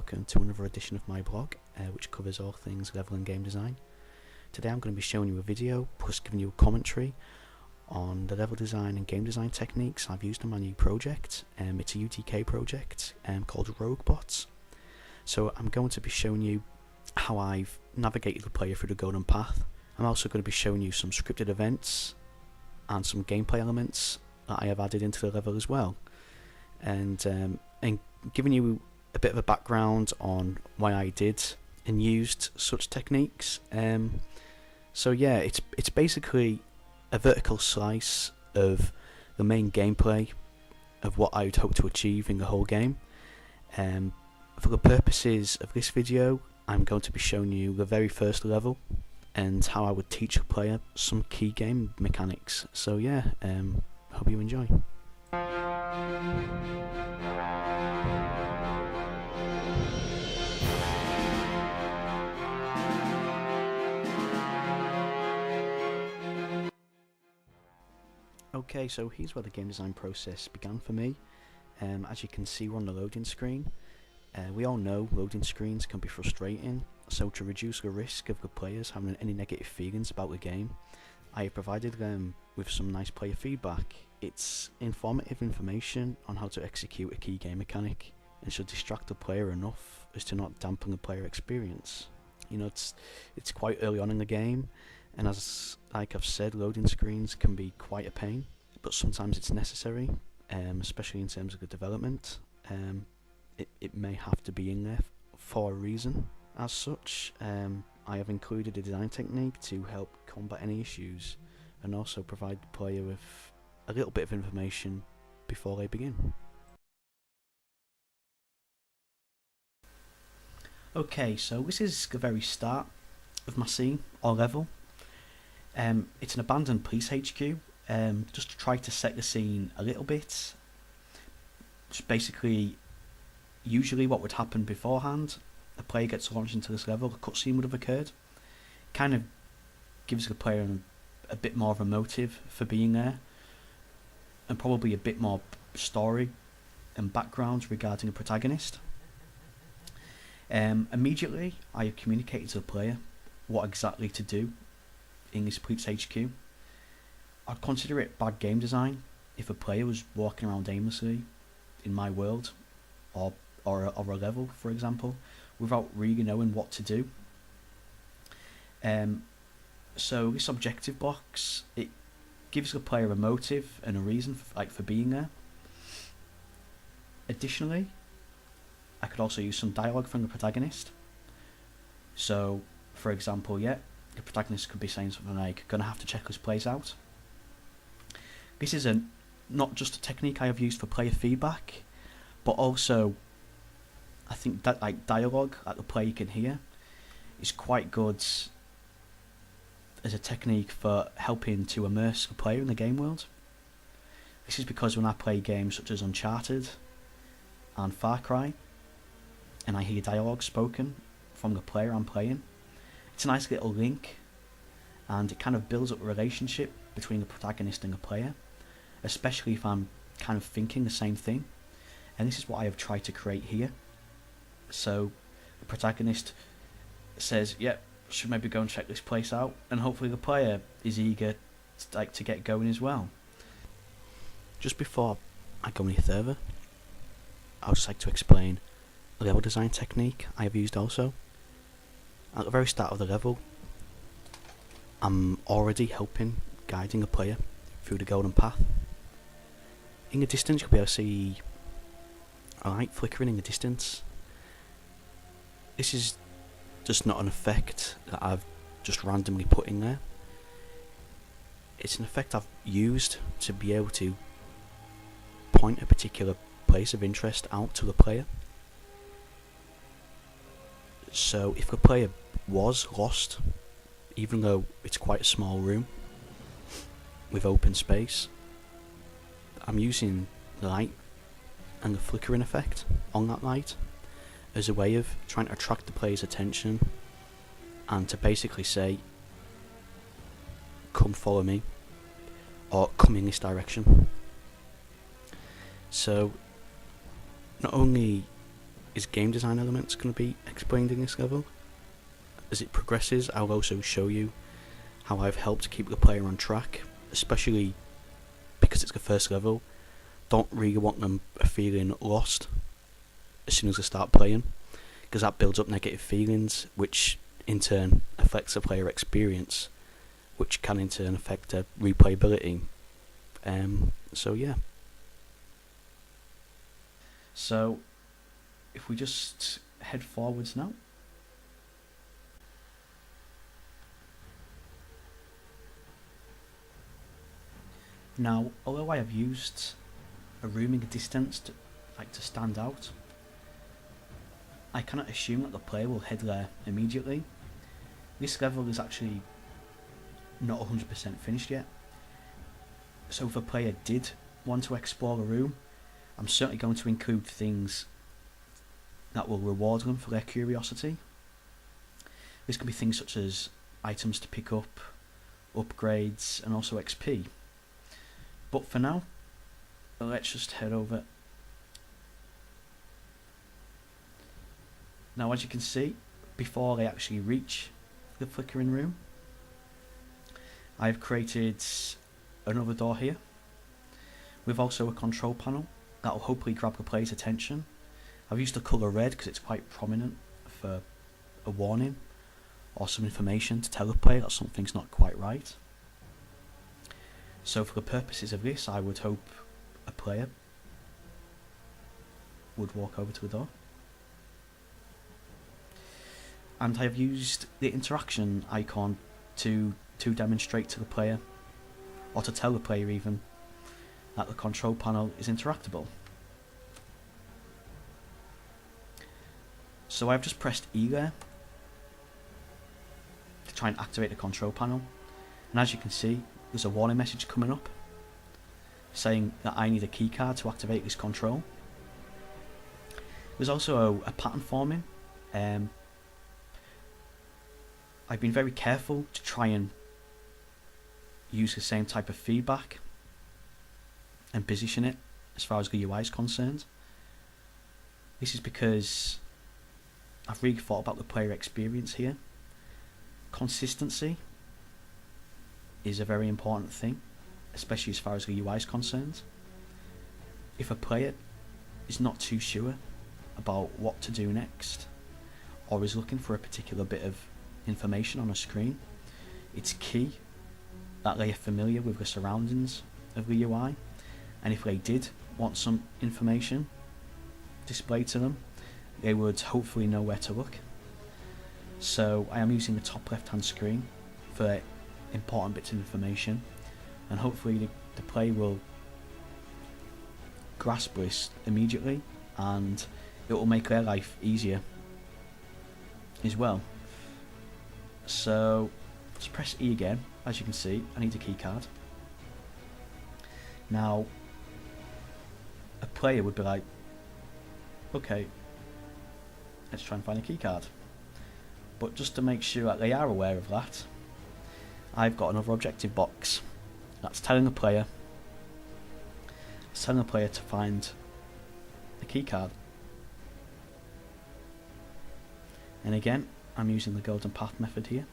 welcome to another edition of my blog, which covers all things level and game design. Today I'm going to be showing you a video, plus giving you a commentary on the level design and game design techniques I've used in my new project. It's a UTK project called RogueBots. So I'm going to be showing you how I've navigated the player through the golden path. I'm also going to be showing you some scripted events and some gameplay elements that I have added into the level as well, and giving you a bit of a background on why I did and used such techniques. So yeah, it's basically a vertical slice of the main gameplay of what I would hope to achieve in the whole game. For the purposes of this video, I'm going to be showing you the very first level and how I would teach a player some key game mechanics. So yeah, hope you enjoy. Okay, so here's where the game design process began for me. As you can see, we're on the loading screen. We all know loading screens can be frustrating, so to reduce the risk of the players having any negative feelings about the game, I have provided them with some nice player feedback. It's informative information on how to execute a key game mechanic, and should distract the player enough as to not dampen the player experience. You know, it's quite early on in the game, and as like I've said, loading screens can be quite a pain, but sometimes it's necessary, especially in terms of the development. It may have to be in there for a reason. As such, I have included a design technique to help combat any issues, and also provide the player with a little bit of information before they begin. Okay, so this is the very start of my scene or level. It's an abandoned police HQ. Just to try to set the scene a little bit. Just basically, usually what would happen beforehand, a player gets launched into this level, a cutscene would have occurred. Kind of gives the player a bit more of a motive for being there, and probably a bit more story and background regarding the protagonist. Immediately, I have communicated to the player what exactly to do in this police HQ. I'd consider it bad game design if a player was walking around aimlessly in my world or a level, for example, without really knowing what to do. So this objective box, it gives the player a motive and a reason for being there. Additionally, I could also use some dialogue from the protagonist. So, for example, the protagonist could be saying something like, "Gonna have to check this place out." This is not just a technique I have used for player feedback, but also I think that dialogue that the player can hear is quite good as a technique for helping to immerse the player in the game world. This is because when I play games such as Uncharted and Far Cry, and I hear dialogue spoken from the player I'm playing, it's a nice little link, and it kind of builds up a relationship between the protagonist and the player, especially if I'm kind of thinking the same thing. And this is what I have tried to create here. So the protagonist says, "Yep, should maybe go and check this place out," and hopefully the player is eager to get going as well. Just before I go any further, I would just like to explain a level design technique I have used also. At the very start of the level, I'm already guiding a player through the golden path. In the distance, you'll be able to see a light flickering in the distance. This is just not an effect that I've just randomly put in there. It's an effect I've used to be able to point a particular place of interest out to the player. So if the player was lost, even though it's quite a small room with open space, I'm using the light and the flickering effect on that light as a way of trying to attract the player's attention and to basically say, "Come follow me," or "Come in this direction." So not only is game design elements going to be explained in this level. As it progresses, I'll also show you how I've helped keep the player on track, especially because it's the first level. Don't really want them feeling lost as soon as they start playing, because that builds up negative feelings, which in turn affects the player experience, which can in turn affect their replayability. So yeah. So if we just head forwards now. Now, although I have used a rooming distance to stand out, I cannot assume that the player will head there immediately. This level is actually not 100% finished yet, so if a player did want to explore a room, I'm certainly going to include things that will reward them for their curiosity. This can be things such as items to pick up, upgrades, and also XP. But for now, let's just head over. Now, as you can see, before they actually reach the flickering room, I've created another door here with also a control panel that will hopefully grab the player's attention. I've used the colour red because it's quite prominent for a warning or some information to tell the player that something's not quite right. So for the purposes of this, I would hope a player would walk over to the door. And I have used the interaction icon to demonstrate to the player, or to tell the player even, that the control panel is interactable. So I've just pressed E there to try and activate the control panel, and as you can see, there's a warning message coming up saying that I need a keycard to activate this control. There's also a pattern forming. I've been very careful to try and use the same type of feedback and position it as far as the UI is concerned. This is because I've really thought about the player experience here. Consistency is a very important thing, especially as far as the UI is concerned. If a player is not too sure about what to do next, or is looking for a particular bit of information on a screen, it's key that they are familiar with the surroundings of the UI, and if they did want some information displayed to them, they would hopefully know where to look. So I am using the top left hand screen for important bits of information, and hopefully the player will grasp this immediately, and it will make their life easier as well. So let's press E again. As you can see, I need a keycard. Now a player would be like, okay, let's try and find a keycard. But just to make sure that they are aware of that, I've got another objective box that's telling the player to find a keycard. And again, I'm using the golden path method here.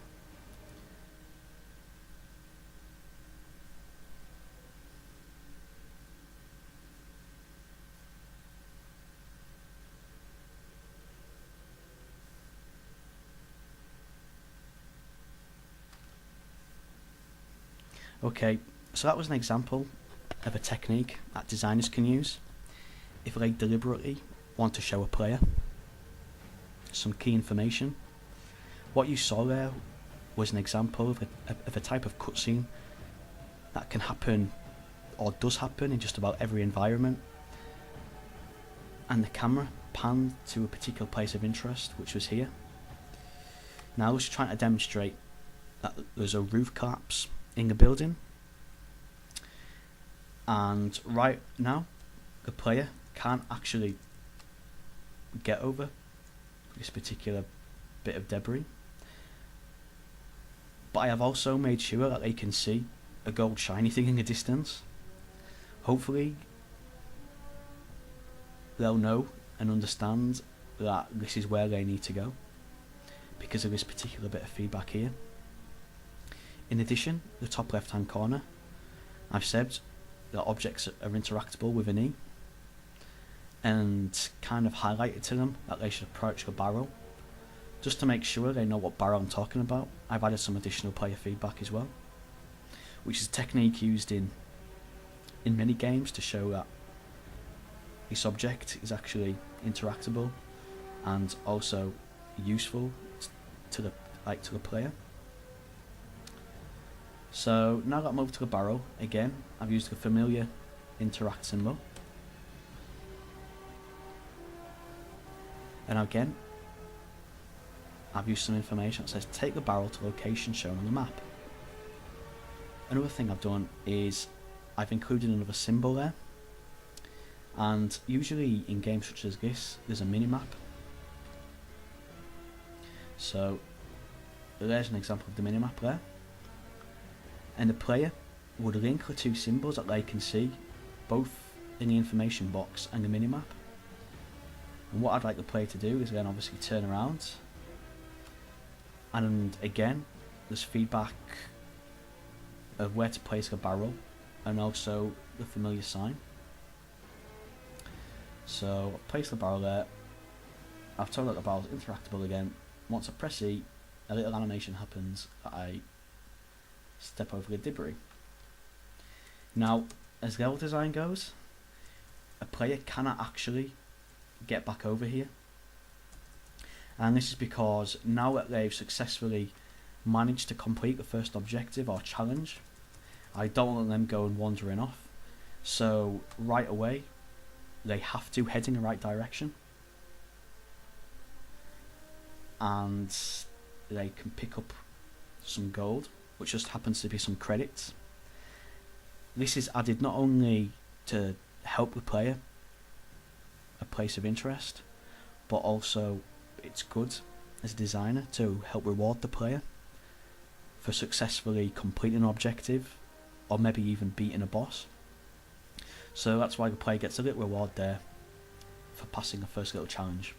Okay, so that was an example of a technique that designers can use if they deliberately want to show a player some key information. What you saw there was an example of a type of cutscene that can happen, or does happen, in just about every environment, and the camera panned to a particular place of interest, which was here. Now I was trying to demonstrate that there's a roof collapse in the building, and right now the player can't actually get over this particular bit of debris, but I have also made sure that they can see a gold shiny thing in the distance. Hopefully they'll know and understand that this is where they need to go because of this particular bit of feedback here. In addition, the top left hand corner, I've said that objects are interactable with an E, and kind of highlighted to them that they should approach the barrel. Just to make sure they know what barrel I'm talking about, I've added some additional player feedback as well, which is a technique used in many games to show that this object is actually interactable and also useful to the player. So now that I've moved to the barrel, again I've used the familiar interact symbol, and again I've used some information that says take the barrel to location shown on the map. Another thing I've done is I've included another symbol there, and usually in games such as this there's a minimap. So there's an example of the minimap there, and the player would link the two symbols that they can see both in the information box and the minimap. And what I'd like the player to do is then obviously turn around, and again there's feedback of where to place the barrel and also the familiar sign. So I'll place the barrel there. I've told that the barrel is interactable again. Once I press E, a little animation happens that I step over the debris. Now, as level design goes, a player cannot actually get back over here, and this is because now that they've successfully managed to complete the first objective or challenge, I don't want them going wandering off. So right away they have to head in the right direction, and they can pick up some gold, which just happens to be some credits. This is added not only to help the player a place of interest, but also it's good as a designer to help reward the player for successfully completing an objective or maybe even beating a boss. So that's why the player gets a little reward there for passing the first little challenge.